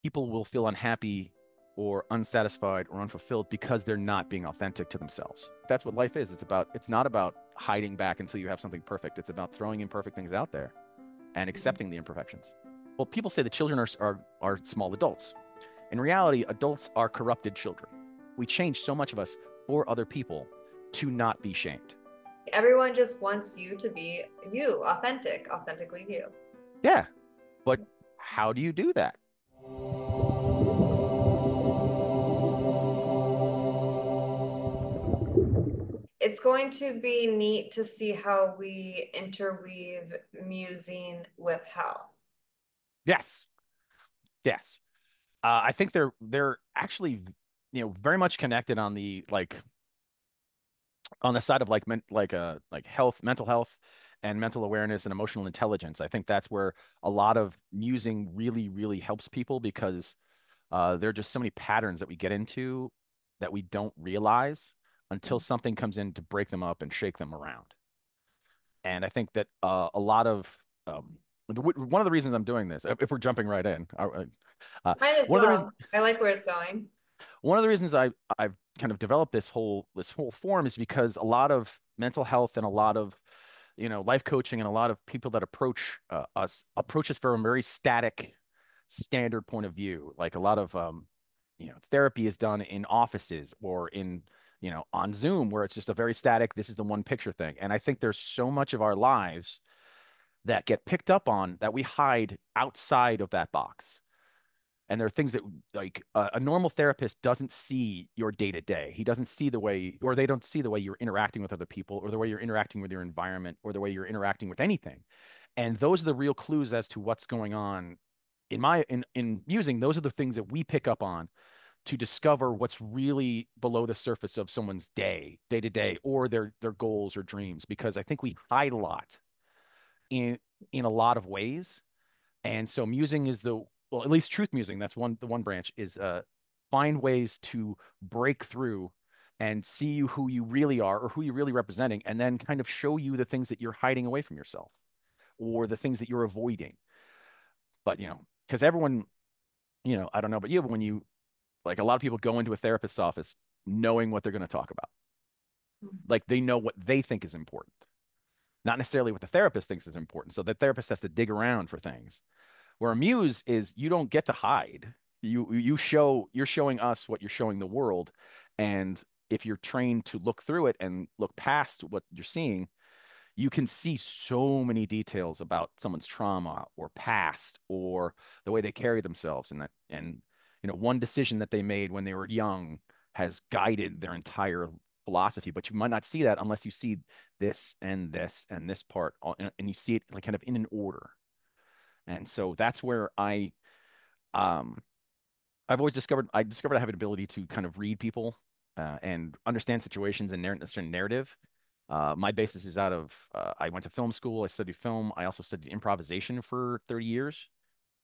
people will feel unhappy or unsatisfied or unfulfilled because they're not being authentic to themselves. That's what life is. It's not about hiding back until you have something perfect. It's about throwing imperfect things out there and accepting the imperfections. Well, people say that children are small adults. In reality, adults are corrupted children. We change so much of us for other people to not be shamed. Everyone just wants you to be you, authentically you. Yeah, but how do you do that? It's going to be neat to see how we interweave musing with health. Yes, yes. I think they're actually, very much connected on the on the side of like health, mental health, and mental awareness and emotional intelligence. I think that's where a lot of musing really, really helps people because there are just so many patterns that we get into that we don't realize until something comes in to break them up and shake them around. And I think that a lot of one of the reasons I'm doing this, if we're jumping right in, Might as one of the reasons well. I like where it's going. one of the reasons I've kind of developed this whole form is because a lot of mental health and a lot of life coaching and a lot of people that approach us from a very static standard point of view. Like a lot of therapy is done in offices or in on Zoom where it's just a very static, this is the one picture thing. And I think there's so much of our lives that get picked up on that we hide outside of that box. And there are things that like a normal therapist doesn't see your day to day. He doesn't see the way, or they don't see the way you're interacting with other people, or the way you're interacting with your environment, or the way you're interacting with anything. And those are the real clues as to what's going on. In musing, those are the things that we pick up on to discover what's really below the surface of someone's day to day, or their goals or dreams. Because I think we hide a lot in in a lot of ways, and so musing is well, at least truth musing, that's the one branch is find ways to break through and see you who you really are or who you're really representing, and then kind of show you the things that you're hiding away from yourself or the things that you're avoiding. But because everyone, I don't know about you, but when you like a lot of people go into a therapist's office knowing what they're going to talk about. Like they know what they think is important, not necessarily what the therapist thinks is important. So the therapist has to dig around for things. Where a muse is you don't get to hide. You're showing us what you're showing the world. And if you're trained to look through it and look past what you're seeing, you can see so many details about someone's trauma or past or the way they carry themselves and one decision that they made when they were young has guided their entire philosophy, but you might not see that unless you see this and this and this part and you see it like kind of in an order. And so that's where um I've always discovered I have an ability to kind of read people and understand situations and understand narrative. My basis is out of I went to film school. I studied film. I also studied improvisation for 30 years.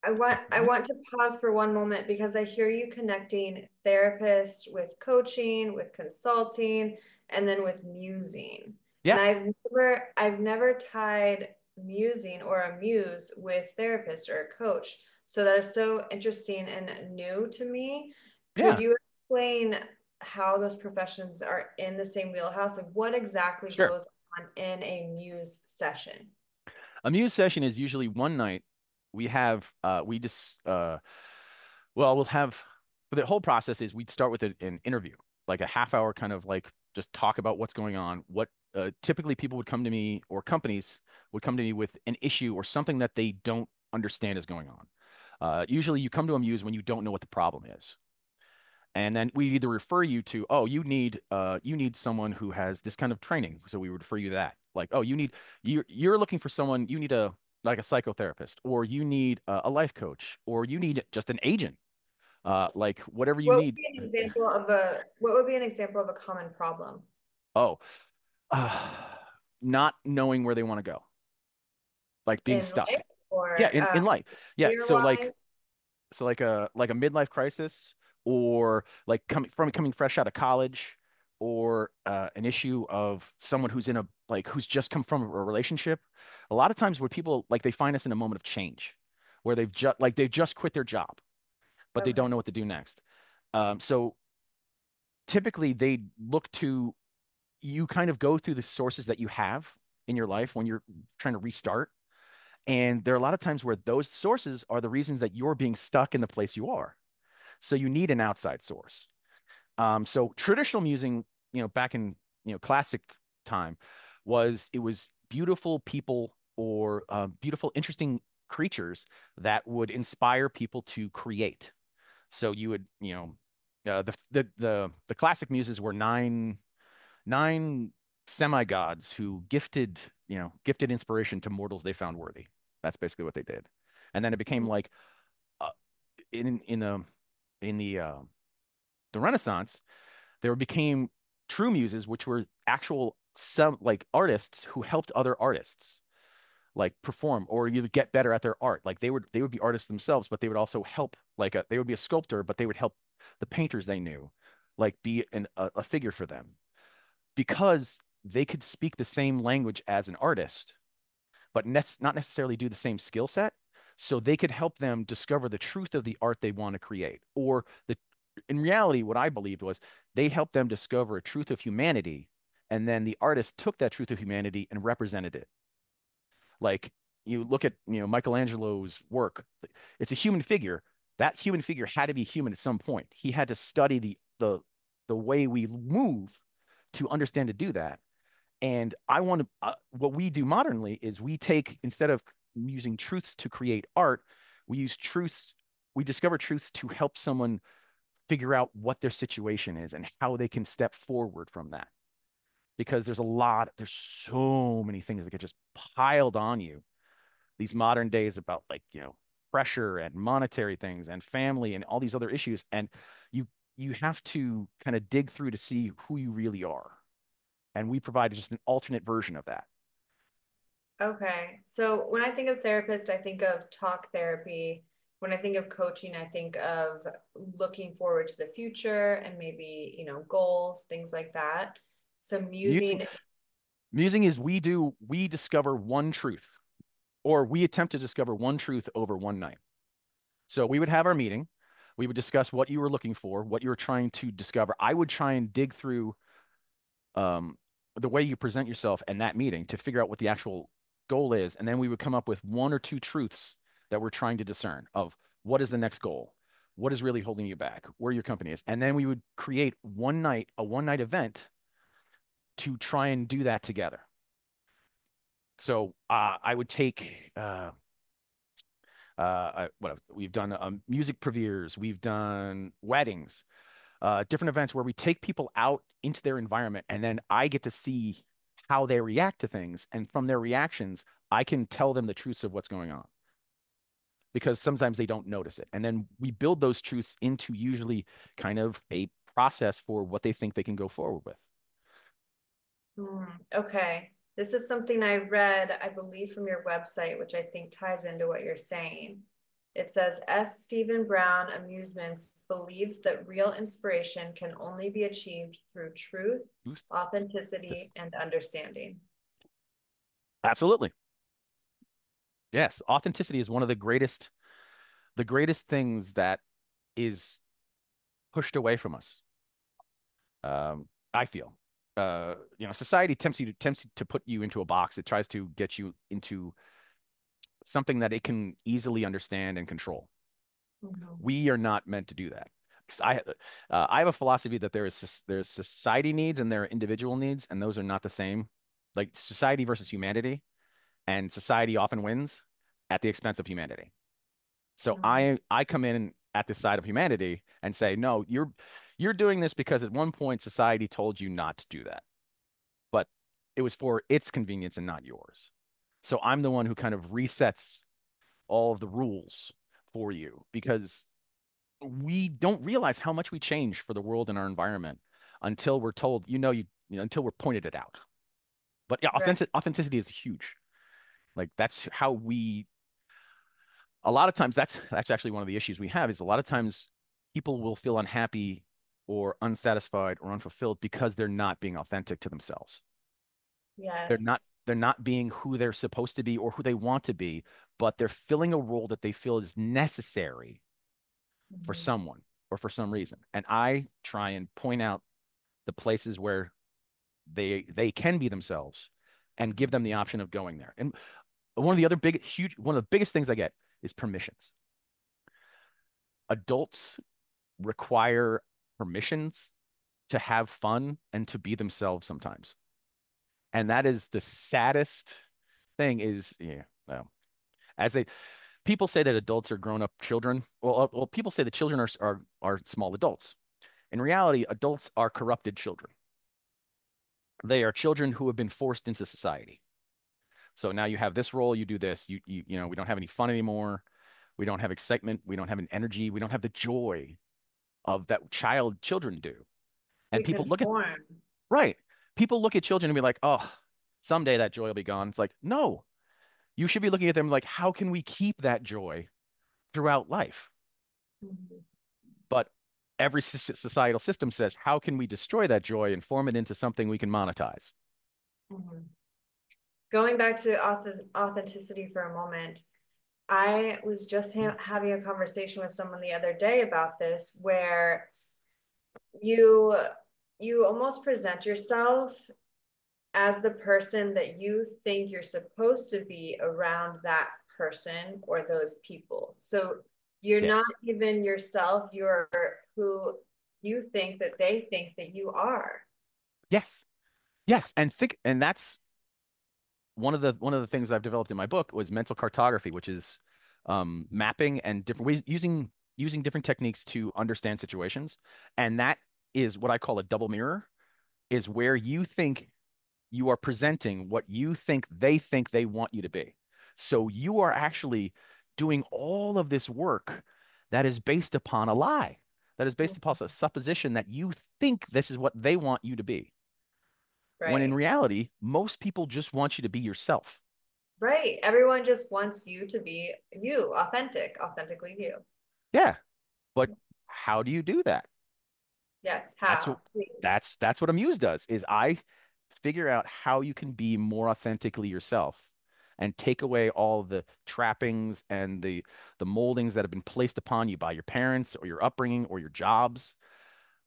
I Performance. want to pause for one moment because I hear you connecting therapist with coaching, with consulting, and then with musing. And Yeah, I've never tied musing or a muse with therapist or a coach. So that is so interesting and new to me. Could yeah, you explain how those professions are in the same wheelhouse? Like what exactly sure. goes on in a muse session? A muse session is usually one night. We just well, we'll have for the whole process is we'd start with an interview, like a half hour kind of like just talk about what's going on. What typically people would come to me or companies would come to me with an issue or something that they don't understand is going on. Usually you come to a muse when you don't know what the problem is. And then we either refer you to, oh, you need someone who has this kind of training. So we would refer you to that. Like, oh, you're looking for someone, you need a like a psychotherapist, or you need a life coach, or you need just an agent. Like whatever you What would need. be an example of a what would be an example of a common problem Oh, uh, not knowing where they want to go, like being in stuck. life Yeah, or in life. Yeah. career So wise? like a midlife crisis or like coming fresh out of college or an issue of someone who's in a like who's just come from a relationship. A lot of times where people like they find us in a moment of change where they've just quit their job but they don't know Okay. what to do next. So typically they look to you kind of go through the sources that you have in your life when you're trying to restart. And there are a lot of times where those sources are the reasons that you're being stuck in the place you are. So you need an outside source. So traditional musing, back in classic time, it was beautiful people or beautiful, interesting creatures that would inspire people to create. So you would, the classic muses were nine semi-gods who gifted inspiration to mortals they found worthy. That's basically what they did. And then it became Mm. like uh, in the Renaissance, there became true muses, which were actual some like artists who helped other artists like perform or you get better at their art. Like they would be artists themselves, but they would also help they would be a sculptor, but they would help the painters they knew, like be a figure for them because they could speak the same language as an artist, but not necessarily do the same skill set. So they could help them discover the truth of the art they want to create. Or in reality, what I believed was they helped them discover a truth of humanity. And then the artist took that truth of humanity and represented it. Like you look at, Michelangelo's work, it's a human figure. That human figure had to be human at some point. He had to study the way we move to understand to do that. And what we do modernly is we take, instead of using truths to create art, we use truths, we discover truths to help someone figure out what their situation is and how they can step forward from that. Because there's so many things that get just piled on you these modern days about pressure and monetary things and family and all these other issues. And you, you have to kind of dig through to see who you really are. And we provide just an alternate version of that. Okay. So when I think of therapist, I think of talk therapy. When I think of coaching, I think of looking forward to the future and maybe, goals, things like that. So Musing, musing, musing is we discover one truth, or we attempt to discover one truth over one night. So we would have our meeting. We would discuss what you were looking for, what you were trying to discover. I would try and dig through um, the way you present yourself in that meeting to figure out what the actual goal is. And then we would come up with one or two truths that we're trying to discern of what is the next goal, what is really holding you back, where your company is. And then we would create a one night event to try and do that together. So I would take what we've done music premieres, we've done weddings, different events where we take people out into their environment, and then I get to see how they react to things, and from their reactions, I can tell them the truths of what's going on because sometimes they don't notice it, and then we build those truths into usually kind of a process for what they think they can go forward with. Okay. This is something I read, I believe, from your website, which I think ties into what you're saying. It says S. Stephen Brown Amusements believes that real inspiration can only be achieved through truth, This authenticity, and understanding. absolutely, yes, authenticity is one of the greatest things that is pushed away from us. I feel. Society tempts to put you into a box. It tries to get you into something that it can easily understand and control. Mhm. We are not meant to do that. 'Cause I have a philosophy that there's society needs and there are individual needs, and those are not the same. Like society versus humanity, and society often wins at the expense of humanity. So Mhm. I come in at the side of humanity and say, no, you're doing this because at one point society told you not to do that, but it was for its convenience and not yours. So I'm the one who kind of resets all of the rules for you because we don't realize how much we change for the world and our environment until we're told, until we're pointed it out. But yeah, Right. authenticity is huge. Like that's how a lot of times that's actually one of the issues we have is a lot of times people will feel unhappy or unsatisfied or unfulfilled because they're not being authentic to themselves. They're not Yes. they're not being who they're supposed to be or who they want to be, but they're filling a role that they feel is necessary for Mhm. someone or for some reason. And I try and point out the places where they can be themselves and give them the option of going there. And one of the other one of the biggest things I get is permissions. Adults require permissions to have fun and to be themselves sometimes. And that is the saddest thing is, yeah, well, as they people say that adults are grown up children. Well, people say that children are small adults. In reality, adults are corrupted children. They are children who have been forced into society. So now you have this role, you do this. We don't have any fun anymore. We don't have excitement. We don't have an energy. We don't have the joy of that children do. We And conform. right. People look at children and be like, oh, someday that joy will be gone. It's like, no, you should be looking at them like, how can we keep that joy throughout life? Mhm. But every societal system says, how can we destroy that joy and form it into something we can monetize? Mhm. Going back to authenticity for a moment, I was just having a conversation with someone the other day about this, where you you almost present yourself as the person that you think you're supposed to be around that person or those people. So you're not Yes. even yourself, you're who you think that you are. Yes. Yes. And that's one of the things I've developed in my book was mental cartography, which is mapping and different ways using different techniques to understand situations. And that is what I call a double mirror, is where you think you are presenting what you think they want you to be. So you are actually doing all of this work that is based upon a lie, that is based upon a supposition that you think this is what they want you to be. When in Right. reality, most people just want you to be yourself. Right. Everyone just wants you to be you, authentically you. Yeah, but how do you do that? Yes. That's what How? Please. that's what a muse does, is I figure out how you can be more authentically yourself and take away all the trappings and the moldings that have been placed upon you by your parents or your upbringing or your jobs.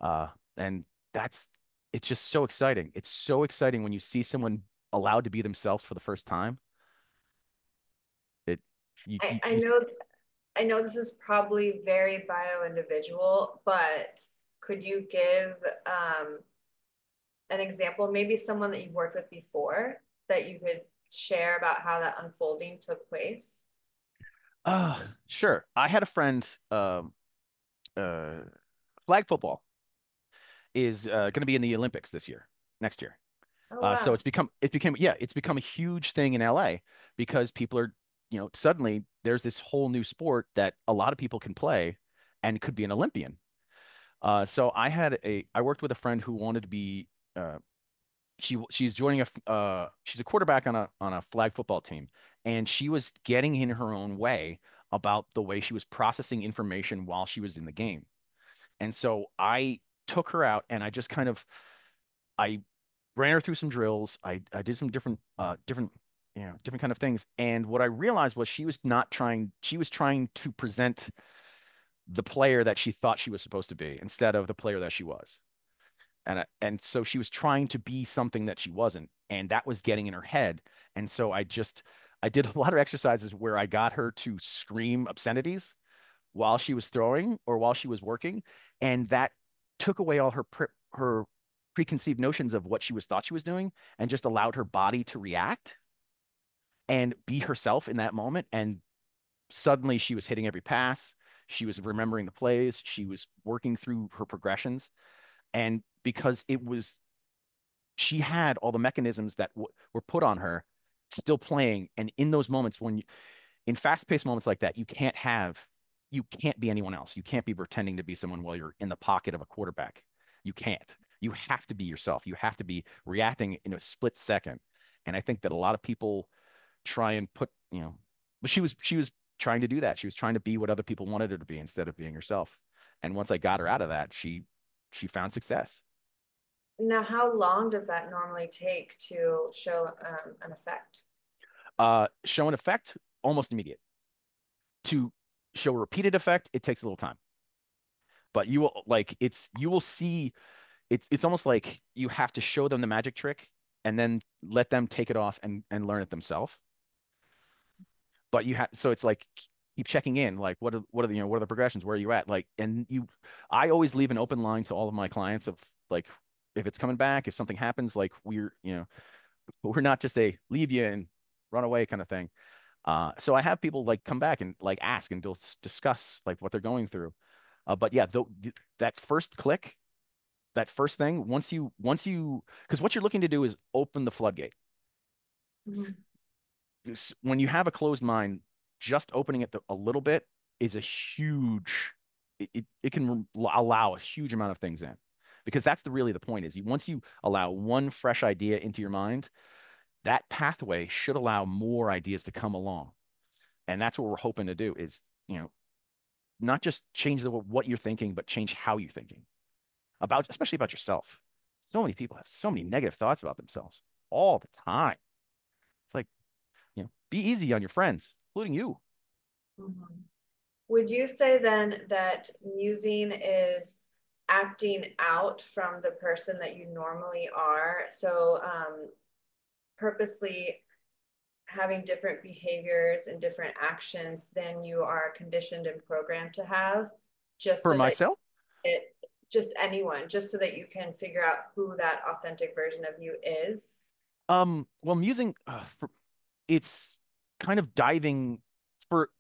Uh, and that's it's just so exciting. It's so exciting when you see someone allowed to be themselves for the first time. It you I, you, I you know I know this is probably very bio individual, but could you give um, an example, maybe someone that you've worked with before that you could share about how that unfolding took place? uh sure. I had a friend uh flag football is going to be in the Olympics this year, next year. Oh, So wow. it's become a huge thing in LA because people are, suddenly there's this whole new sport that a lot of people can play and could be an Olympian. So I worked with a friend who wanted to be, she's joining she's a quarterback on a flag football team, and she was getting in her own way about the way she was processing information while she was in the game. And so I took her out and I just kind of I ran her through some drills. I did some different kind of things. And what I realized was she was trying to present the player that she thought she was supposed to be instead of the player that she was. And so she was trying to be something that she wasn't, and that was getting in her head. And so I did a lot of exercises where I got her to scream obscenities while she was throwing or while she was working, and that took away all her preconceived notions of what she was thought she was doing and just allowed her body to react and be herself in that moment. And suddenly she was hitting every pass. She was remembering the plays. She was working through her progressions. And because she had all the mechanisms that were put on her still playing. And in those moments in fast-paced moments like that, you can't be anyone else. You can't be pretending to be someone while you're in the pocket of a quarterback. You can't. You have to be yourself. You have to be reacting in a split second. And I think that a lot of people try and but she was trying to do that. She was trying to be what other people wanted her to be instead of being herself. And once I got her out of that, she found success. Now, how long does that normally take to show an effect? Show an effect almost immediate. To show a repeated effect, it takes a little time. but you will like you will see it's almost like you have to show them the magic trick and then let them take it off and learn it themselves. But you have so it's like keep checking in, like what are the what are the progressions? Where are you at? Like, and I always leave an open line to all of my clients of like if it's coming back, if something happens, like we're not just a leave you and run away kind of thing. So I have people like come back and like ask and discuss like what they're going through. But yeah, that first click, that first thing, once you, because what you're looking to do is open the floodgate. Mhm. When you have a closed mind, just opening it a little bit is a huge, it can allow a huge amount of things in. Because that's really the point is once you allow one fresh idea into your mind, that pathway should allow more ideas to come along. And that's what we're hoping to do is, not just change what you're thinking, but change how you're thinking especially about yourself. So many people have so many negative thoughts about themselves all the time. It's like, be easy on your friends, including you. Mhm. Would you say then that musing is acting out from the person that you normally are? So, purposely having different behaviors and different actions than you are conditioned and programmed to have, just For so that myself, it, just anyone, just so that you can figure out who that authentic version of you is? well, musing, it's kind of diving for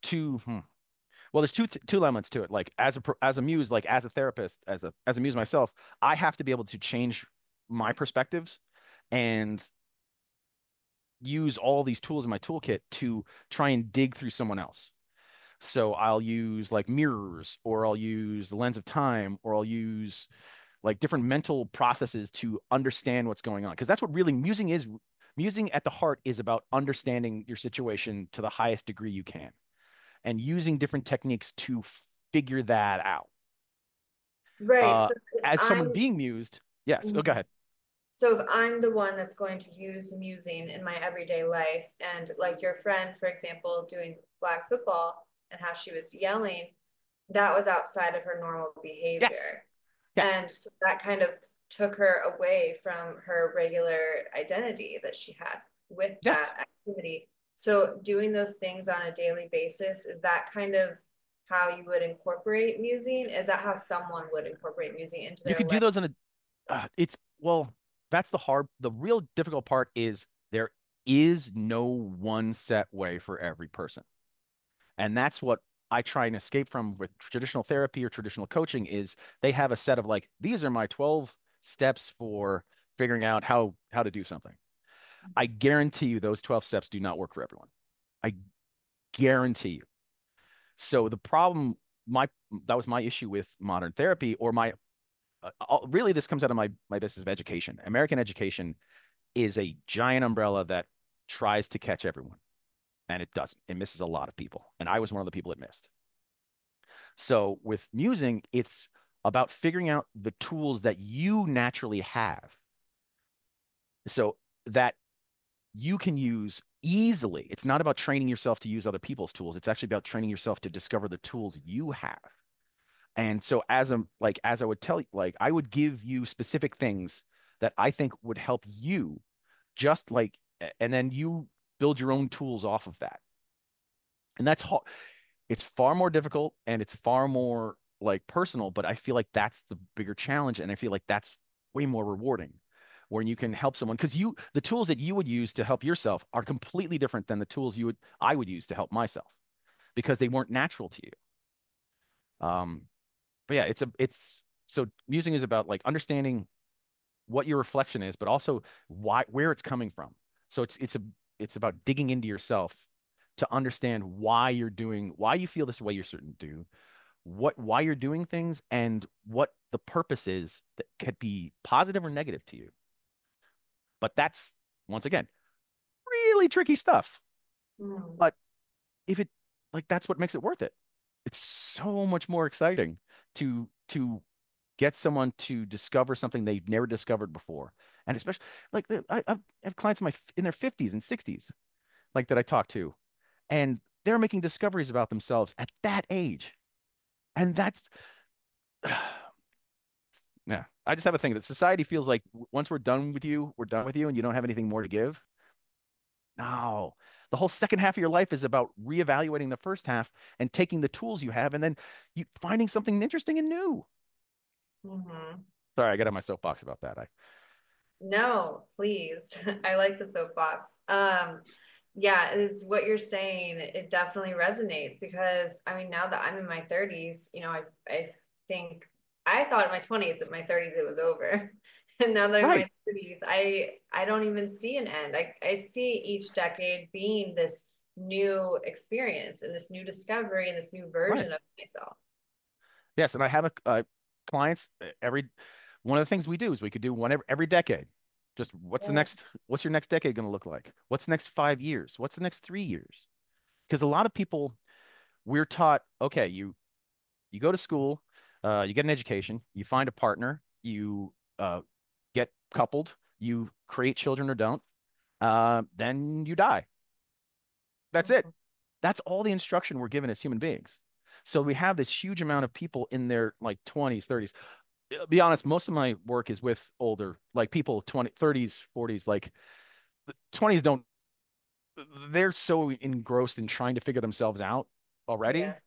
to, well, there's two elements to it. Like as a muse, like as a therapist, as a muse myself, I have to be able to change my perspectives and use all these tools in my toolkit to try and dig through someone else. So I'll use like mirrors, or I'll use the lens of time, or I'll use like different mental processes to understand what's going on. Because that's what really musing is. Musing at the heart is about understanding your situation to the highest degree you can and using different techniques to figure that out. Right. Uh, So if as someone I'm being mused, yes. Oh, go Mhm. ahead. So if I'm the one that's going to use musing in my everyday life, and like your friend, for example, doing flag football and how she was yelling, that was outside of her normal Yes. behavior. Yes. And so that kind of took her away from her regular identity that she had with Yes. that activity. So doing those things on a daily basis, is that kind of how you would incorporate musing? Is that how someone would incorporate musing into You their could do life? those in a it's well, that's the real difficult part is there is no one set way for every person. And that's what I try and escape from with traditional therapy or traditional coaching is they have a set of like, these are my 12 steps for figuring out how to do something. I guarantee you those 12 steps do not work for everyone. I guarantee you. So the problem, my that was my issue with modern therapy or my really this comes out of my business of education. American education is a giant umbrella that tries to catch everyone, and it doesn't. It misses a lot of people, and I was one of the people it missed. So with musing, it's about figuring out the tools that you naturally have, so that you can use easily. It's not about training yourself to use other people's tools. It's actually about training yourself to discover the tools you have. And so as I would tell you, like I would give you specific things that I think would help you just like and then you build your own tools off of that. And that's hard. It's far more difficult and it's far more like personal, but I feel like that's the bigger challenge and I feel like that's way more rewarding when you can help someone because the tools that you would use to help yourself are completely different than the tools I would use to help myself because they weren't natural to you. Um, but yeah, it's so musing is about like understanding what your reflection is, but also where it's coming from. So it's about digging into yourself to understand why you feel this way you're certain to do, why you're doing things, and what the purpose is that could be positive or negative to you. But that's once again really tricky stuff. Mm. But if it like that's what makes it worth it. It's so much more exciting to get someone to discover something they've never discovered before. And especially like I have clients in their 50s and 60s like that I talk to, and they're making discoveries about themselves at that age. And Yeah, I just have a thing that society feels like once we're done with you, we're done with you, and you don't have anything more to give. No, the whole second half of your life is about reevaluating the first half and taking the tools you have and then you finding something interesting and new. Mhm. Sorry, I got on my soapbox about that. I No, please. I like the soapbox. Yeah, it's what you're saying. It definitely resonates because I mean, now that I'm in my 30s, I think I thought in my 20s, that my 30s it was over. And now that I'm in right, my 30s, I don't even see an end. I see each decade being this new experience and this new discovery and this new right. version of myself. Yes, and I have a clients every one of the things we do is we could do one every decade. Just Yeah. what's your next decade going to look like? What's the next 5 years? What's the next 3 years? Because a lot of people we're taught, okay, you go to school, you get an education, you find a partner, you get coupled, you create children or don't, then you die. That's it. Mhm. That's all the instruction we're given as human beings. So we have this huge amount of people in their like 20s, 30s. Be honest, most of my work is with older, like people 20, 30s, 40s, like the 20s don't, they're so engrossed in trying to figure themselves out already. Yeah.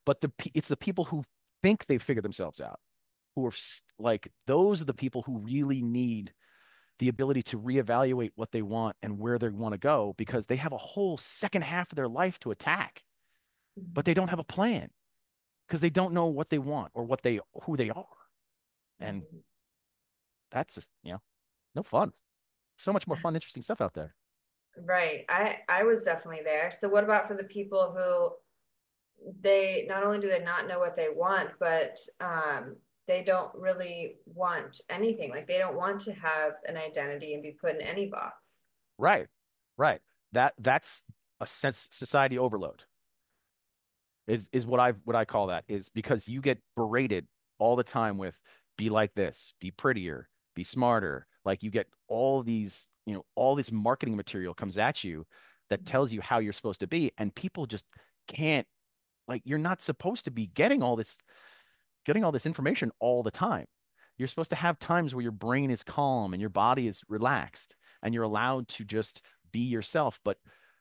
But it's the people who think they've figured themselves out who are like those are the people who really need the ability to reevaluate what they want and where they want to go because they have a whole second half of their life to attack, but they don't have a plan because they don't know what they want or what they who they are. And Mhm. that's just, no fun. So much more fun, interesting stuff out there. Right. I was definitely there. So what about for the people who they not only do they not know what they want, but they don't really want anything. Like they don't want to have an identity and be put in any box. Right. Right. That's a sense society overload. Is what I call that is because you get berated all the time with be like this, be prettier, be smarter. Like you get all these, all this marketing material comes at you that tells you how you're supposed to be, and people just can't like you're not supposed to be getting all this information all the time. You're supposed to have times where your brain is calm and your body is relaxed and you're allowed to just be yourself. But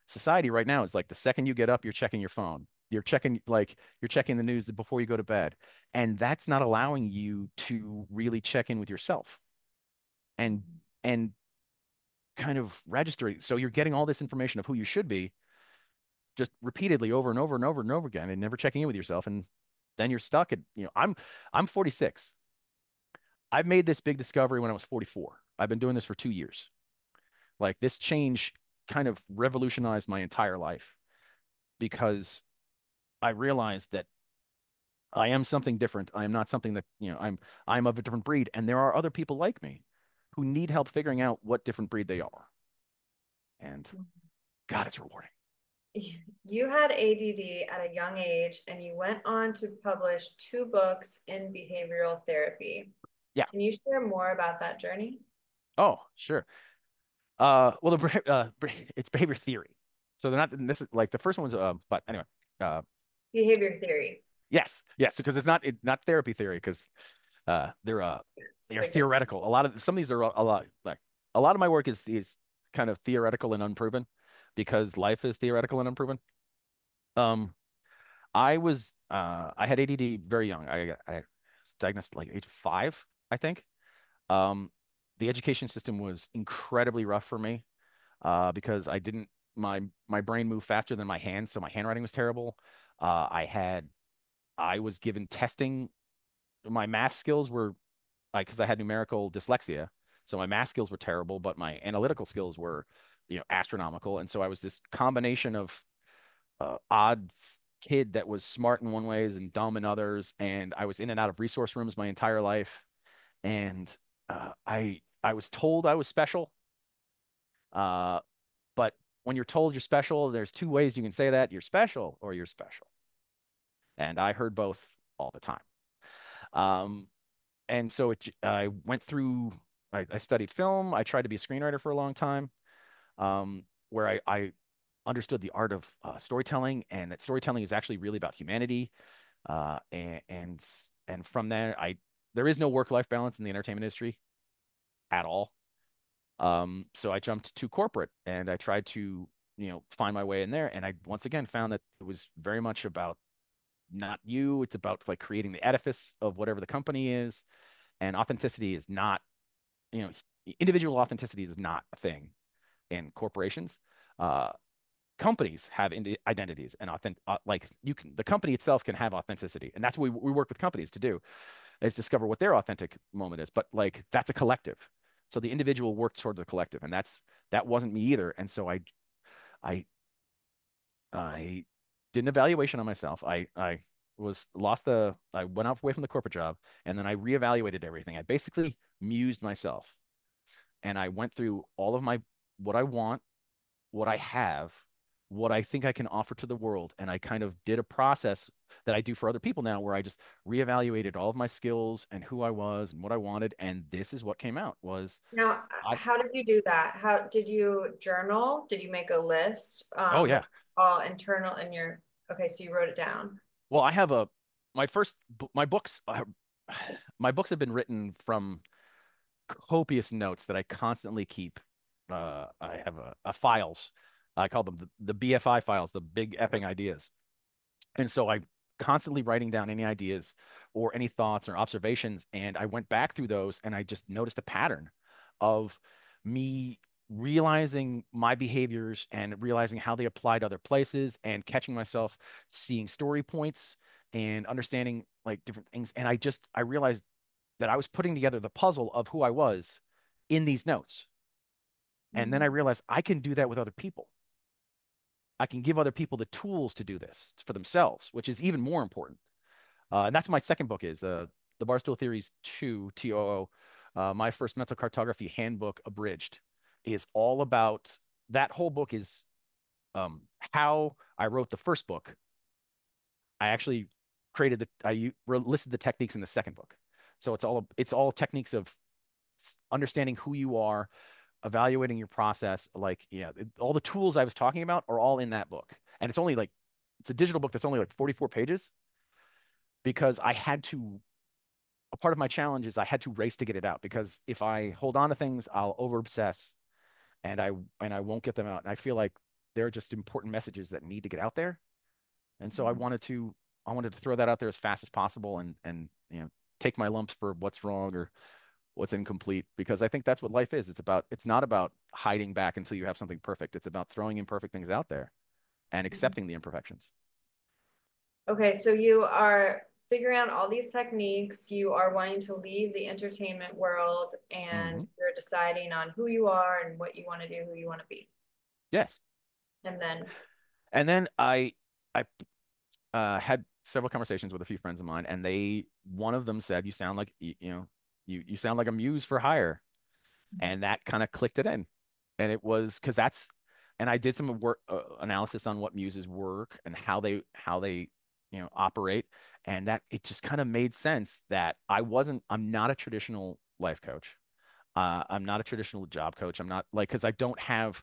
society right now is like the second you get up, you're checking your phone. You're checking the news before you go to bed. And that's not allowing you to really check in with yourself and and kind of register it. So you're getting all this information of who you should be just repeatedly over and over and over and over again and never checking in with yourself. And then you're stuck at, I'm 46. I've made this big discovery when I was 44. I've been doing this for 2 years. Like this change kind of revolutionized my entire life because I realized that I am something different. I am not something that, I'm of a different breed. And there are other people like me who need help figuring out what different breed they are. And God, it's rewarding. You had ADD at a young age and you went on to publish two books in behavioral therapy. Yeah. Can you share more about that journey? Oh, sure. Well, it's behavior theory. So they're not, this is like the first one was, but anyway, uh, Behavior theory. yes, yes, because not therapy theory because they're It's a they're big difference. theoretical. Some of these are a lot like a lot of my work is kind of theoretical and unproven because life is theoretical and unproven. Um, I had ADD very young. I was diagnosed at like age 5, I think. Um, the education system was incredibly rough for me because I didn't my brain moved faster than my hands, so my handwriting was terrible. I was given testing. My math skills were because I had numerical dyslexia. So my math skills were terrible, but my analytical skills were, astronomical. And so I was this combination of odds kid that was smart in one ways and dumb in others. And I was in and out of resource rooms my entire life. And I was told I was special. Uh, but when you're told you're special, there's two ways you can say that: you're special or you're special. And I heard both all the time. Um, and so I went through. I studied film. I tried to be a screenwriter for a long time, where I understood the art of storytelling, and that storytelling is actually really about humanity, and And from there, there is no work-life balance in the entertainment industry at all. So I jumped to corporate and I tried to, find my way in there. And I once again found that it was very much about not you. It's about like creating the edifice of whatever the company is. And authenticity is not, you know, individual authenticity is not a thing in corporations. Uh, Companies have identities and like the company itself can have authenticity. And that's what we work with companies to do, is discover what their authentic moment is. But like that's a collective. So the individual worked toward the collective, and that wasn't me either. And so I I did an evaluation on myself. I went off away from the corporate job, and then I reevaluated everything. I basically mused myself, and I went through all of my what I want, what I have, what I think I can offer to the world. And I kind of did a process that I do for other people now where I just reevaluated all of my skills and who I was and what I wanted. And this is what came out was Now, I, how did you do that? How did you journal? Did you make a list oh with yeah. all internal in your, okay, so you wrote it down. Well, I have my first, my books, my books have been written from copious notes that I constantly keep. I have a files. I call them the BFI files, the big epping ideas. And so I constantly writing down any ideas or any thoughts or observations. And I went back through those and I just noticed a pattern of me realizing my behaviors and realizing how they apply to other places and catching myself seeing story points and understanding like different things. And I realized that I was putting together the puzzle of who I was in these notes. And then I Mhm. realized I can do that with other people. I can give other people the tools to do this for themselves, which is even more important. And that's what my second book is, the Barstool Theories 2, TOO. My first mental cartography handbook abridged is all about that whole book is how I wrote the first book. I actually listed the techniques in the second book. So it's all techniques of understanding who you are, evaluating your process. Like, yeah, all the tools I was talking about are all in that book. And it's a digital book that's only like 44 pages because a part of my challenge is I had to race to get it out because if I hold on to things, I'll over obsess and I won't get them out. And I feel like they're just important messages that need to get out there. And so I wanted to throw that out there as fast as possible and take my lumps for what's wrong or what's incomplete because I think that's what life is. It's not about hiding back until you have something perfect. It's about throwing imperfect things out there and accepting the imperfections. Okay, so you are figuring out all these techniques. You are wanting to leave the entertainment world and Hmm. you're deciding on who you are and what you want to do, who you want to be. Yes. And then, And then I had several conversations with a few friends of mine, and one of them said, "You sound like you sound like a Muse-for-Hire," and that kind of clicked it in, and it was because and I did some work analysis on what muses work and how they operate, and that it just kind of made sense that I'm not a traditional life coach. I'm not a traditional job coach. I'm not like because I don't have.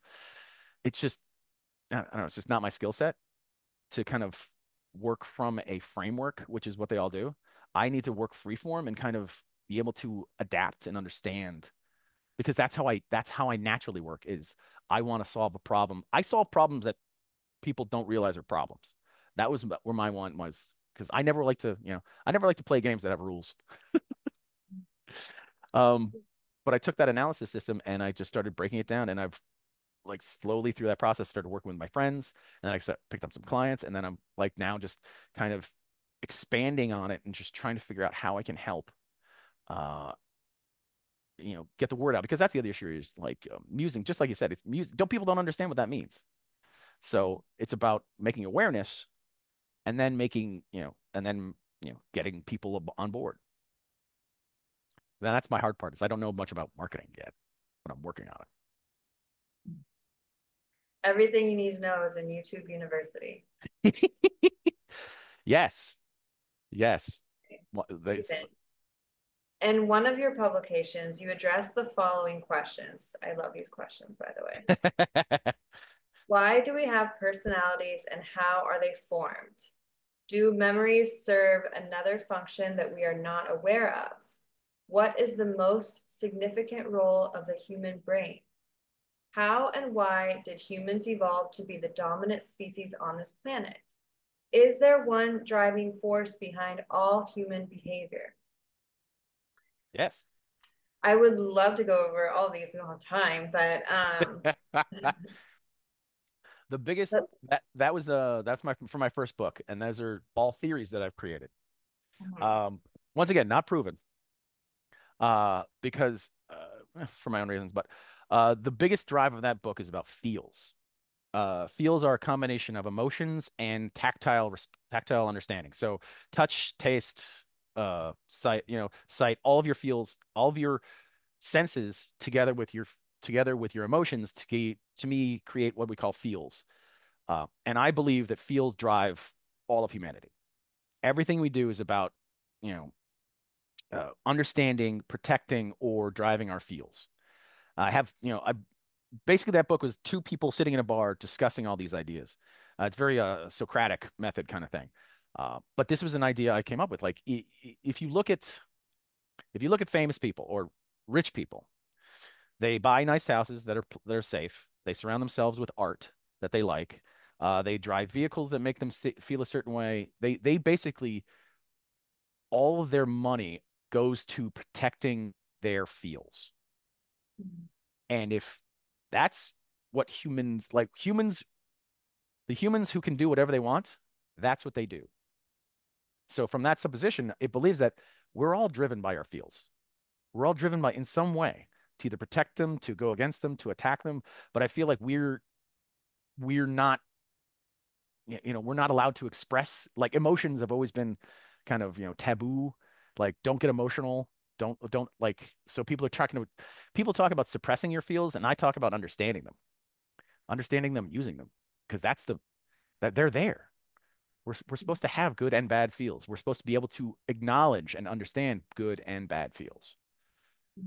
It's just I don't know. It's just not my skill set to kind of work from a framework, which is what they all do. I need to work freeform and kind of be able to adapt and understand because that's how I naturally work is I want to solve a problem. I solve problems that people don't realize are problems. That was where my one was because I never like to play games that have rules. Um, but I took that analysis system and I just started breaking it down and I've like slowly through that process started working with my friends and then picked up some clients and then I'm like now just kind of expanding on it and just trying to figure out how I can help uh get the word out because that's the other issue is like musing just like you said it's music don't people don't understand what that means so it's about making awareness and then getting people on board. That's my hard part is I don't know much about marketing yet but I'm working on everything you need to know is in YouTube University. it. Yes, yes. Well, Stephen, in one of your publications, you address the following questions. I love these questions, by the way. Why do we have personalities and how are they formed? Do memories serve another function that we are not aware of? What is the most significant role of the human brain? How and why did humans evolve to be the dominant species on this planet? Is there one driving force behind all human behavior? Yes. I would love to go over all these. We don't have time, but The biggest but- that was that's my for my first book, and those are all theories that I've created. Mhm. Um, Once again, not proven, because for my own reasons, but the biggest drive of that book is about feels. Feels are a combination of emotions and tactile understanding. So touch, taste, sight, sight, all of your feels, all of your senses together with your emotions to me create what we call feels. And I believe that feels drive all of humanity. Everything we do is about, you know, understanding, protecting, or driving our feels. I have, I basically that book was two people sitting in a bar discussing all these ideas. It's very Socratic method kind of thing. But this was an idea I came up with. Like if you look at famous people or rich people, they buy nice houses that are safe. They surround themselves with art that they like. They drive vehicles that make them feel a certain way. They basically all of their money goes to protecting their feels. And if that's what the humans who can do whatever they want, that's what they do. So from that supposition, it believes that we're all driven by our feels. We're all driven by in some way to either protect them, to go against them, to attack them. But I feel like we're not, we're not allowed to express like emotions have always been kind of, taboo. Like don't get emotional. Don't like so people talk about suppressing your feels and I talk about understanding them, using them because that they're there. We're supposed to have good and bad feels. We're supposed to be able to acknowledge and understand good and bad feels.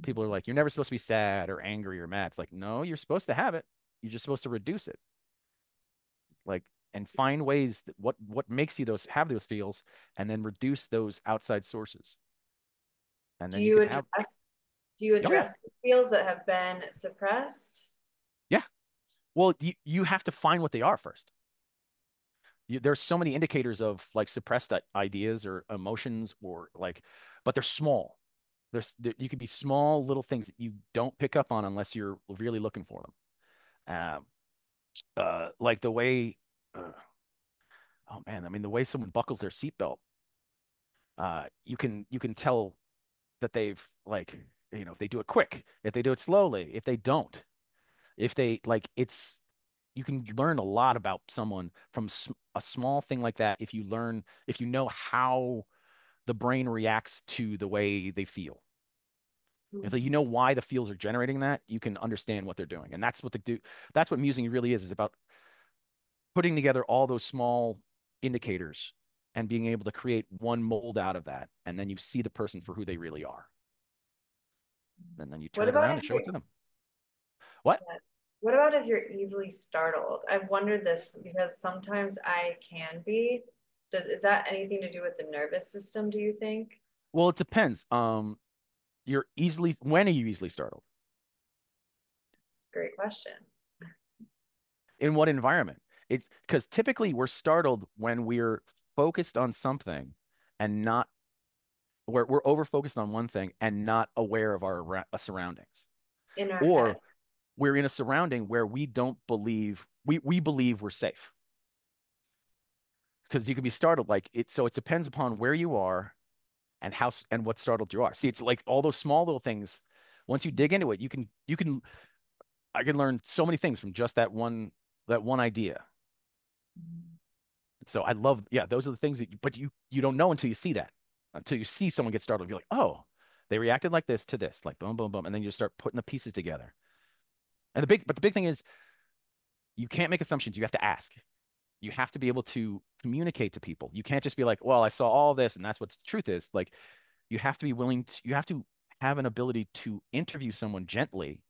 People are like, you're never supposed to be sad or angry or mad. It's like, no, you're supposed to have it. You're just supposed to reduce it. Like, and find ways that what makes you those feels and then reduce those outside sources. And do then you you can have, address do you oh yeah, address the fields that have been suppressed? yeah. Well, you have to find what they are first. There's so many indicators of like suppressed ideas or emotions or like, but they're small. You could be small little things that you don't pick up on unless you're really looking for them. Like the way, uh, oh man, I mean the way someone buckles their seatbelt, you can tell that they've like, if they do it quick, if they do it slowly, if they don't, if they like, you can learn a lot about someone from a small thing like that if you know how the brain reacts to the way they feel. If like, you know why the feels are generating that, you can understand what they're doing. And that's what musing really is about putting together all those small indicators and being able to create one mold out of that. And then you see the person for who they really are. And then you What turn it about around if and show you're it to them. What? what about if you're easily startled? I've wondered this because sometimes I can be. Is that anything to do with the nervous system, do you think? Well, it depends. When are you easily startled? It's a great question. In what environment? It's because typically we're startled when we're focused on something and not we're over focused on one thing and not aware of our surroundings. In our head. Or we're in a surrounding where we don't believe we believe we're safe. Because you can be startled like it so it depends upon where you are and and what startled you are. See, it's like all those small little things. Once you dig into it, you can I can learn so many things from just that one idea. So I love, yeah, those are the things but you don't know until you see that, until you see someone get startled. You're like, oh, they reacted like this to this, like boom, boom, boom, and then you start putting the pieces together. And the big thing is you can't make assumptions. You have to ask. You have to be able to communicate to people. You can't just be like, well, I saw all this and that's what the truth is. Like you have to have an ability to interview someone gently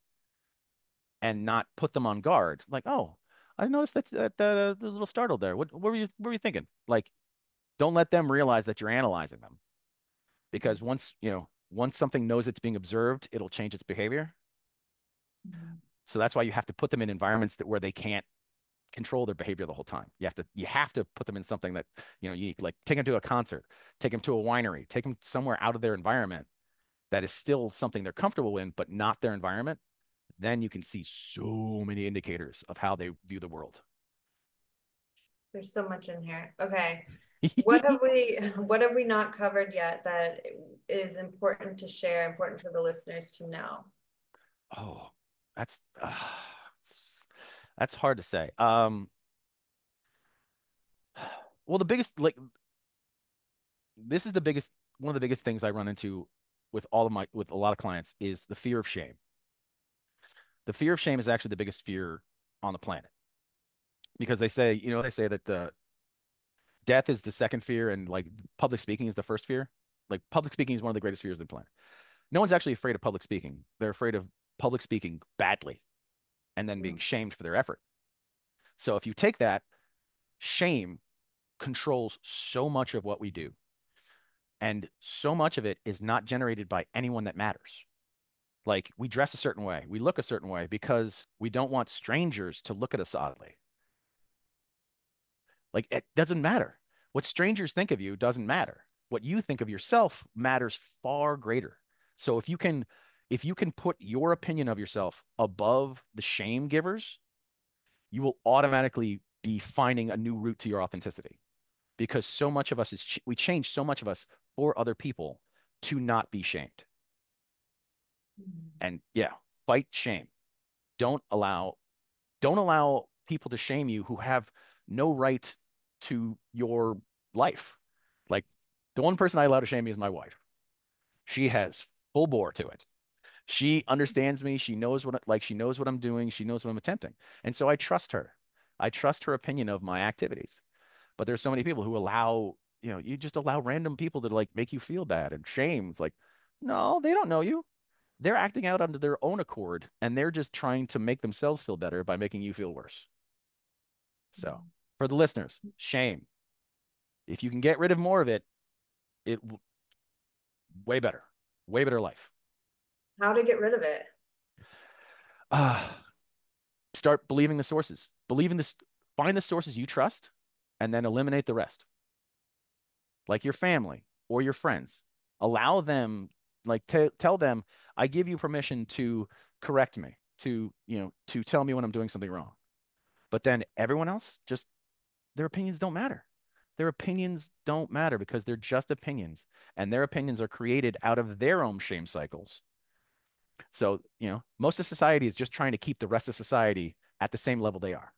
and not put them on guard. Like, oh, I noticed that was a little startled there. What were you thinking? Like Don't let them realize that you're analyzing them, because Mhm. once something knows it's being observed, it'll change its behavior. Mhm. So that's why you have to put them in environments that where they can't control their behavior the whole time. You have to put them in something that, unique, like take them to a concert, take them to a winery, take them somewhere out of their environment that is still something they're comfortable in, but not their environment. Then you can see so many indicators of how they view the world. There's so much in here. Okay. What have we not covered yet that is important to share, important for the listeners to know? Oh, that's that's hard to say. Well, the biggest, like, this is the biggest one of the biggest things I run into with a lot of clients is the fear of shame. The fear of shame is actually the biggest fear on the planet, because they say that the death is the second fear, and like public speaking is the first fear. Like public speaking is one of the greatest fears on the planet. No one's actually afraid of public speaking. They're afraid of public speaking badly and then being shamed for their effort. So if you take that, shame controls so much of what we do. And so much of it is not generated by anyone that matters. Like we dress a certain way, we look a certain way because we don't want strangers to look at us oddly. Like it doesn't matter. What strangers think of you doesn't matter. What you think of yourself matters far greater. So if you can put your opinion of yourself above the shame givers, you will automatically be finding a new route to your authenticity, because so much of us we change so much of us for other people to not be shamed. And yeah, fight shame. Don't allow don't allow people to shame you who have no right to your life. Like the one person I allow to shame me is my wife. She has full bore to it. She understands me. She knows she knows what I'm doing. She knows what I'm attempting. And so I trust her. I trust her opinion of my activities. But there's so many people who you just allow random people to like make you feel bad and shame. It's like, no, they don't know you. They're acting out under their own accord, and they're just trying to make themselves feel better by making you feel worse. So, for the listeners, shame. If you can get rid of more of it, it way better, way better life. How to get rid of it? Uh, Start believing the sources. Believe in this. Find the sources you trust, and then eliminate the rest, like your family or your friends. Allow them, like, tell them, I give you permission to correct me, to tell me when I'm doing something wrong. But then everyone else, just their opinions don't matter. Their opinions don't matter because they're just opinions, and their opinions are created out of their own shame cycles. So, most of society is just trying to keep the rest of society at the same level they are.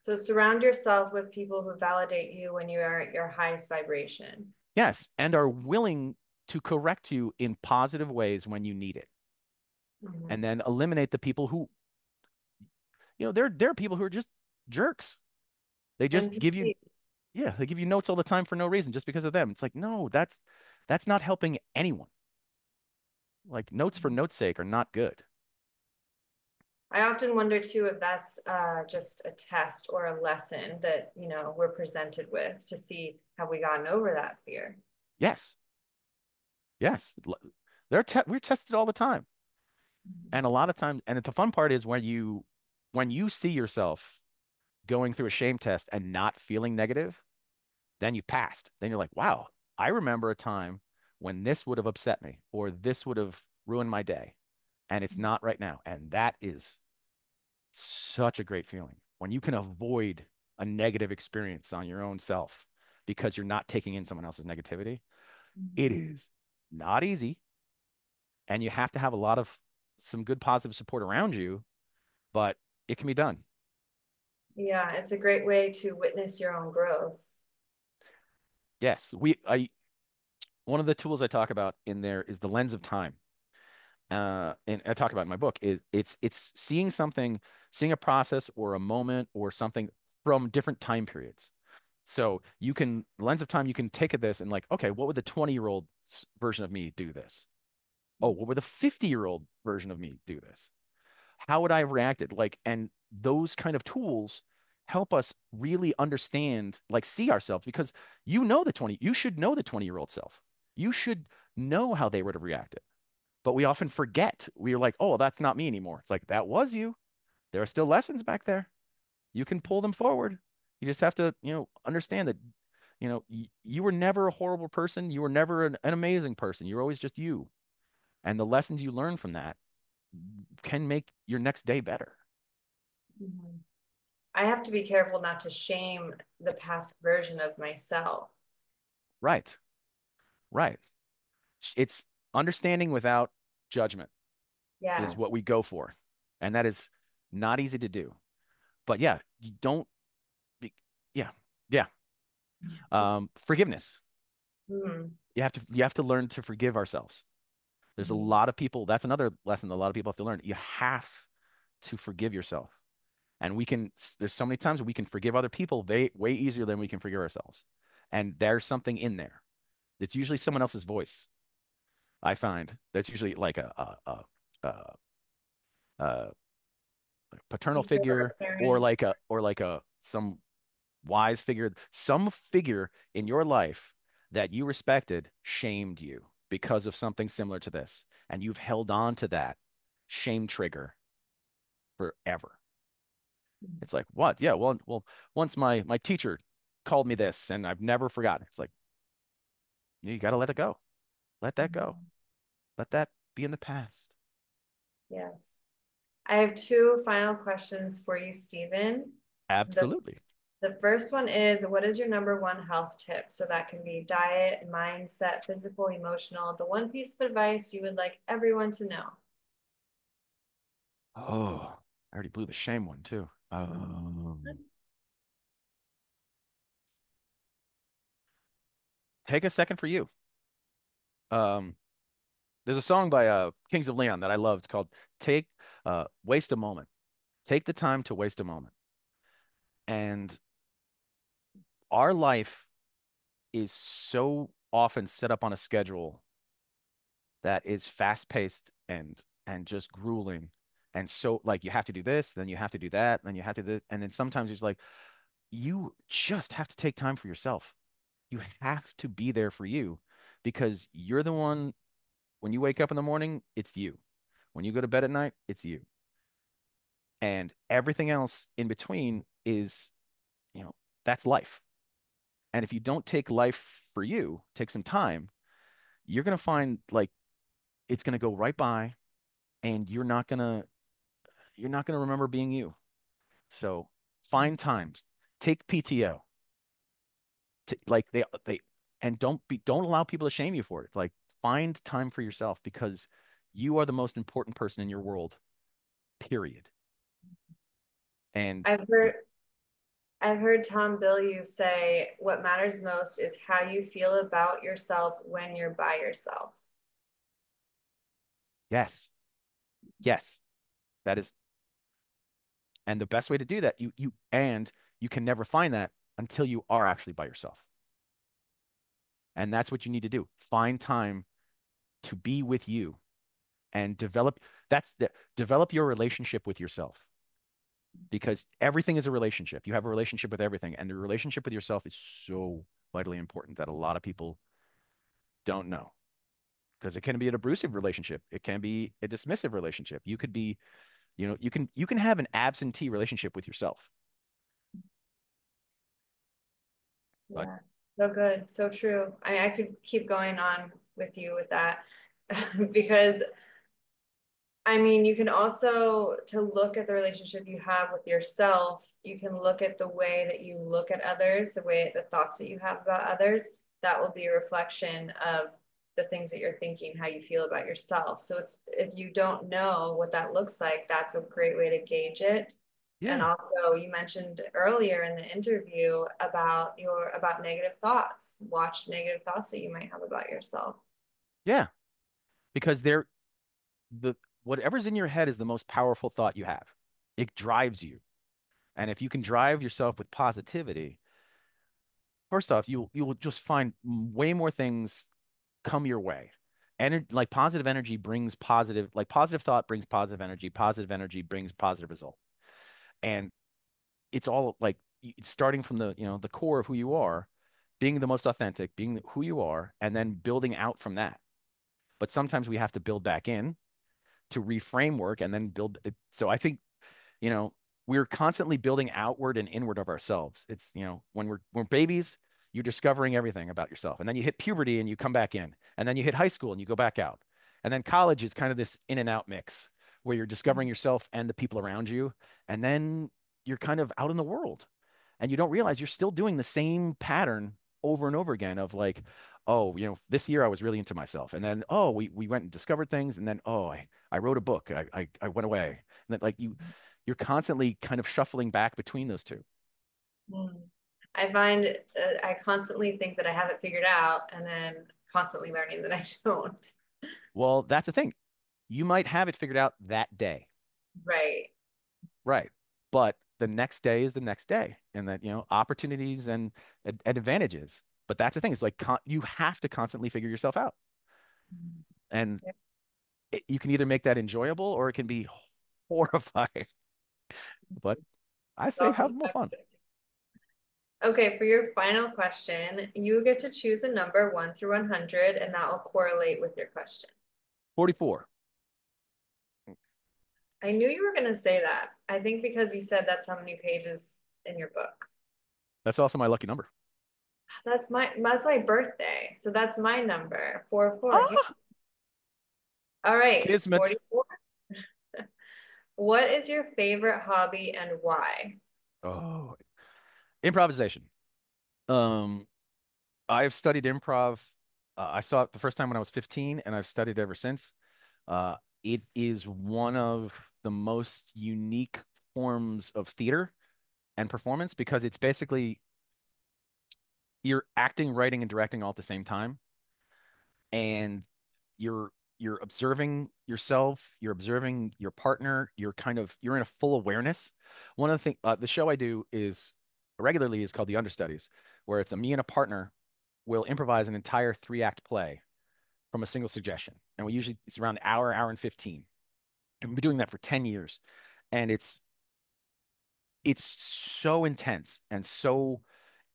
So surround yourself with people who validate you when you are at your highest vibration. Yes, and are willing to correct you in positive ways when you need it. And Mhm. then eliminate the people who, there are people who are just jerks. They just give you, NPC. yeah, they give you notes all the time for no reason just because of them. It's like, no, that's not helping anyone. Like notes for notes' sake are not good. I often wonder too if that's just a test or a lesson that we're presented with to see have we gotten over that fear. Yes, yes. We're tested all the time. And a lot of times, and the fun part is when you see yourself going through a shame test and not feeling negative, then you've passed. Then you're like, wow, I remember a time when this would have upset me or this would have ruined my day. And it's not right now. And that is such a great feeling when you can avoid a negative experience on your own self because you're not taking in someone else's negativity. It is not easy. And you have to have a lot of some good positive support around you, but it can be done. Yeah, it's a great way to witness your own growth. Yes. One of the tools I talk about in there is the lens of time. And I talk about in my book is it's seeing a process or a moment or something from different time periods. So lens of time, you can take at this and like, okay, what would the 20-year-old version of me do this? Oh, what would the 50-year-old version of me do this? How would I have reacted? Like, and those kind of tools help us really understand, like see ourselves, because you should know the 20-year-old self. You should know how they would have reacted. But we often forget. We're like, oh, well, that's not me anymore. It's like, that was you. There are still lessons back there. You can pull them forward. You just have to, understand that, you were never a horrible person. You were never an amazing person. You're always just you. And the lessons you learn from that can make your next day better. Mhm. I have to be careful not to shame the past version of myself. Right. Right. It's understanding without judgment is what Yes. we go for. And that is not easy to do. But yeah, you don't be, yeah. Yeah. Forgiveness. Mhm. You have to learn to forgive ourselves. There's a Mhm. lot of people, that's another lesson that a lot of people have to learn. You have to forgive yourself. And there's so many times we can forgive other people way easier than we can forgive ourselves. And there's something in there. It's usually someone else's voice. I find that's usually like a, a paternal Teacher or figure, or parent. like a some wise figure, some figure in your life that you respected shamed you because of something similar to this, and you've held on to that shame trigger forever. It's like, what? Yeah, well, once my teacher called me this, and I've never forgotten. It's like, you got to let it go. Let that go. Mhm. Let that be in the past. Yes. I have two final questions for you, Stephen. The Absolutely. the first one is, what is your number one health tip? So that can be diet, mindset, physical, emotional. The one piece of advice you would like everyone to know. Oh, I already blew the shame one too. Take a second for you. Um, there's a song by Kings of Leon that I love. It's called "Take Waste a Moment." Take the time to waste a moment. And our life is so often set up on a schedule that is fast paced and just grueling. And so like you have to do this, then you have to do that, then you have to do, and then sometimes it's like you just have to take time for yourself. You have to be there for you because you're the one when you wake up in the morning, it's you. When you go to bed at night, it's you. And everything else in between is, you know, that's life. And if you don't take life for you, take some time, you're going to find like it's going to go right by and you're not going to remember being you. So find times, take PTO, like they and don't allow people to shame you for it. Like find time for yourself because you are the most important person in your world, period. And I've heard I've heard Tom Bilyeu say what matters most is how you feel about yourself when you're by yourself. yes, yes, that is, and the best way to do that, you can never find that until you are actually by yourself. And that's what you need to do. Find time to be with you and develop your relationship with yourself because everything is a relationship. You have a relationship with everything, and the relationship with yourself is so vitally important that a lot of people don't know because it can be an abusive relationship. It can be a dismissive relationship. You could be, you can have an absentee relationship with yourself. But Yeah, so good, so true. I could keep going on with you with that because I mean, you can also, to look at the relationship you have with yourself, you can look at the way that you look at others, the thoughts that you have about others. That will be a reflection of the things that you're thinking, how you feel about yourself. So it's, if you don't know what that looks like, that's a great way to gauge it. And yeah, also, you mentioned earlier in the interview about negative thoughts. Watch negative thoughts that you might have about yourself. yeah, because the whatever's in your head is the most powerful thought you have. It drives you. And if you can drive yourself with positivity, first off, you will just find way more things come your way. Like positive energy brings positive thought brings positive energy brings positive result. And it's all like it's starting from the, the core of who you are, being the most authentic, being who you are, and then building out from that. But sometimes we have to build back in to reframe work and then build it. So I think, you know, we're constantly building outward and inward of ourselves. It's, when we're babies, you're discovering everything about yourself. And then you hit puberty and you come back in. And then you hit high school and you go back out. And then college is kind of this in and out mix where you're discovering yourself and the people around you. And then you're kind of out in the world and you don't realize you're still doing the same pattern over and over again of like, oh, this year I was really into myself. And then, oh, we went and discovered things. And then, oh, I wrote a book. I went away. And then like you're constantly kind of shuffling back between those two. Mm. I find I constantly think that I have it figured out and then constantly learning that I don't. Well, that's the thing. You might have it figured out that day. Right. Right. But the next day is the next day. And that, opportunities and advantages. But that's the thing. It's like you have to constantly figure yourself out. And Yep. you can either make that enjoyable or it can be horrifying. But I say I'll have just more have fun. to- Okay, for your final question, you get to choose a number 1 through 100, and that will correlate with your question. 44. I knew you were going to say that. I think because you said that's how many pages in your book. That's also my lucky number. That's my birthday. So that's my number. 4 4. Yeah. Ah, All right, kismet. 44. What is your favorite hobby and why? Oh, improvisation. Um, I've studied improv. I saw it the first time when I was 15, and I've studied ever since. Uh, it is one of the most unique forms of theater and performance because it's basically you're acting, writing, and directing all at the same time, and you're you're observing yourself, you're observing your partner, you're in a full awareness. One of the things the show I do is regularly is called The Understudies, where it's a me and a partner will improvise an entire 3-act play from a single suggestion. And we usually it's around an hour and 15. And we've been doing that for 10 years. And it's so intense and so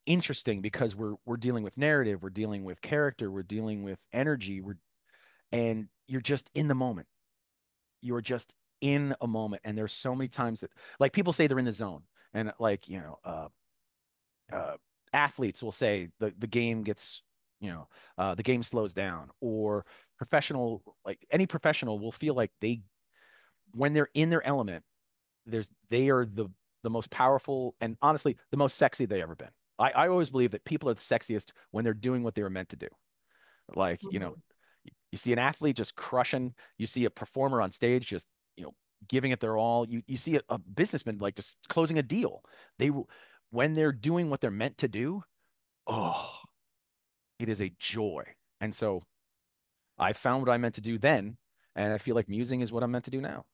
interesting because we're dealing with narrative, we're dealing with character, we're dealing with energy, and you're just in the moment. You're just in a moment. And there's so many times that like people say they're in the zone. And like, uh, athletes will say the game gets, the game slows down, or like any professional will feel like when they're in their element, they are the most powerful and honestly the most sexy they ever been. I always believe that people are the sexiest when they're doing what they were meant to do. Like, Mhm. you see an athlete just crushing, you see a performer on stage just, giving it their all. You see a businessman like just closing a deal. They when they're doing what they're meant to do, oh, it is a joy. And so I found what I meant to do then, and I feel like musing is what I'm meant to do now.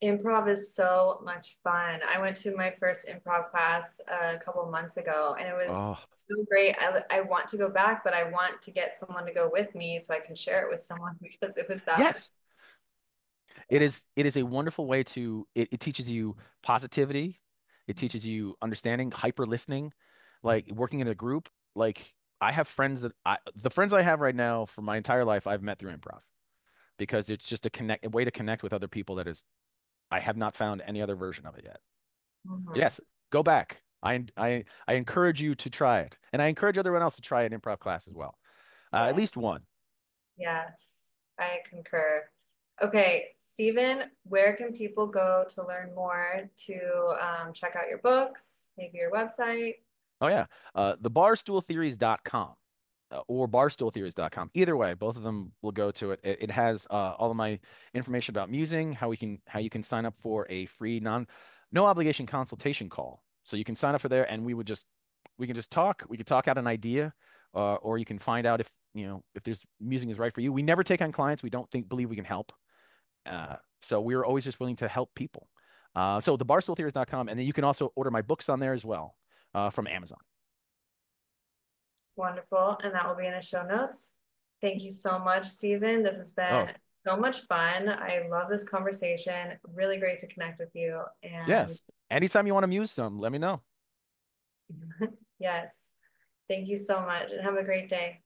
Improv is so much fun. I went to my first improv class a couple months ago and it was Oh, so great. I want to go back, but I want to get someone to go with me so I can share it with someone because it was that much. yes. It is a wonderful way it teaches you positivity. It teaches you understanding, hyper listening, like working in a group. Like I have friends the friends I have right now for my entire life, I've met through improv because it's just a way to connect with other people that is, I have not found any other version of it yet. Mhm. Yes, go back. I encourage you to try it. And I encourage everyone else to try an improv class as well. At Yeah. least one. Yes, I concur. Okay, Stephen, where can people go to learn more to check out your books, maybe your website? Oh yeah. Thebarstooltheories.com or barstooltheories.com. Either way, both of them will go to it. It has all of my information about musing, how you can sign up for a free no obligation consultation call. So you can sign up for there and we can just talk. We could talk out an idea, or you can find out if there's musing is right for you. We never take on clients we don't believe we can help. So we're always just willing to help people. So thebarstooltheories.com, and then you can also order my books on there as well from Amazon. Wonderful, and that will be in the show notes. Thank you so much, Stephen. This has Oh, been so much fun. I love this conversation. Really great to connect with you. And Yes. Anytime you want to muse some, let me know. yes, thank you so much and have a great day.